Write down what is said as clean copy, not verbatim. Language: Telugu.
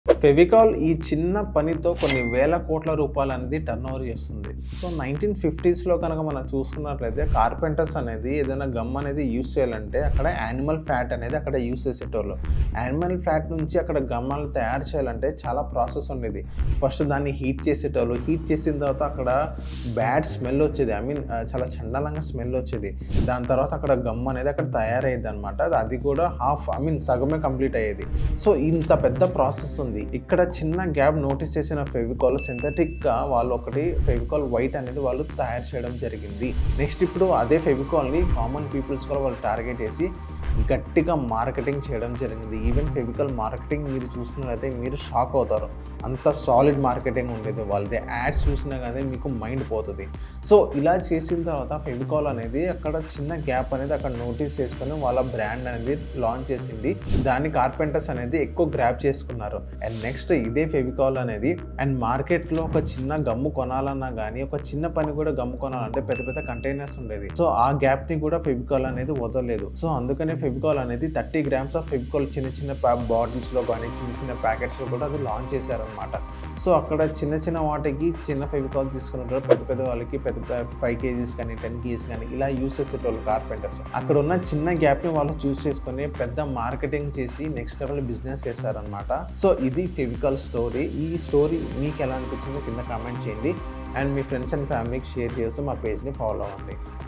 ఫెవికాల్ ఈ చిన్న పనితో కొన్ని వేల కోట్ల రూపాయలు అనేది టర్నోవర్ చేస్తుంది. సో 1950స్లో కనుక మనం చూసుకున్నట్లయితే కార్పెంటర్స్ అనేది ఏదైనా గమ్ అనేది యూస్ చేయాలంటే అక్కడ యానిమల్ ఫ్యాట్ అనేది అక్కడ యూస్ చేసేటోళ్ళు. యానిమల్ ఫ్యాట్ నుంచి అక్కడ గమ్మాలు తయారు చేయాలంటే చాలా ప్రాసెస్ ఉండేది. ఫస్ట్ దాన్ని హీట్ చేసేటోళ్ళు. హీట్ చేసిన తర్వాత అక్కడ బ్యాడ్ స్మెల్ వచ్చేది. చాలా చండాలంగా స్మెల్ వచ్చేది. దాని తర్వాత అక్కడ గమ్ అనేది అక్కడ తయారయ్యేది అనమాట. అది కూడా సగమే కంప్లీట్ అయ్యేది. సో ఇంత పెద్ద ప్రాసెస్ ఉంది. ఇక్కడ చిన్న గ్యాప్ నోటీస్ చేసిన ఫెవికాల్ సింథటిక్గా వాళ్ళు ఒకటి ఫెవికాల్ వైట్ అనేది వాళ్ళు తయారు చేయడం జరిగింది. నెక్స్ట్ ఇప్పుడు అదే ఫెవికాల్ని కామన్ పీపుల్స్ కూడా వాళ్ళు టార్గెట్ చేసి గట్టిగా మార్కెటింగ్ చేయడం జరిగింది. ఈవెన్ ఫెవికాల్ మార్కెటింగ్ మీరు చూసినట్లయితే మీరు షాక్ అవుతారు. అంత సాలిడ్ మార్కెటింగ్ ఉండేది వాళ్ళది. యాడ్స్ చూసినా కానీ మీకు మైండ్ పోతుంది. సో ఇలా చేసిన తర్వాత ఫెవికాల్ అనేది అక్కడ చిన్న గ్యాప్ అనేది అక్కడ నోటీస్ చేసుకొని వాళ్ళ బ్రాండ్ అనేది లాంచ్ చేసింది. దాన్ని కార్పెంటర్స్ అనేది ఎక్కువ గ్రాప్ చేసుకున్నారు. అండ్ నెక్స్ట్ ఇదే ఫెవికాల్ అనేది అండ్ మార్కెట్లో ఒక చిన్న గమ్ము కొనాలన్నా కానీ ఒక చిన్న పని కూడా గమ్ము కొనాలంటే పెద్ద పెద్ద కంటైనర్స్ ఉండేది. సో ఆ గ్యాప్ని కూడా ఫెవికాల్ అనేది వదలలేదు. సో అందుకనే ఫెవికాల్ అనేది 30 grams ఆఫ్ ఫెవికాల్ చిన్న చిన్న బాటిల్స్లో కానీ చిన్న చిన్న ప్యాకెట్స్లో కూడా అది లాంచ్ చేశారనమాట. సో అక్కడ చిన్న చిన్న వాటికి చిన్న ఫెవికాల్ తీసుకున్నారు. పెద్ద పెద్ద వాళ్ళకి పెద్ద 5 kgs కానీ 10 kgs కానీ ఇలా యూస్ చేసేటోళ్ళు కార్పెంటర్స్. అక్కడ ఉన్న చిన్న గ్యాప్ని వాళ్ళు చూస్ చేసుకొని పెద్ద మార్కెటింగ్ చేసి నెక్స్ట్ లెవెల్ బిజినెస్ చేశారనమాట. సో ఇది ఫెవికాల్ స్టోరీ. ఈ స్టోరీ మీకు ఎలా అనిపించిందో కింద కామెంట్ చేయండి. అండ్ మీ ఫ్రెండ్స్ అండ్ ఫ్యామిలీకి షేర్ చేస్తూ మా పేజ్ని ఫాలో అవ్వండి.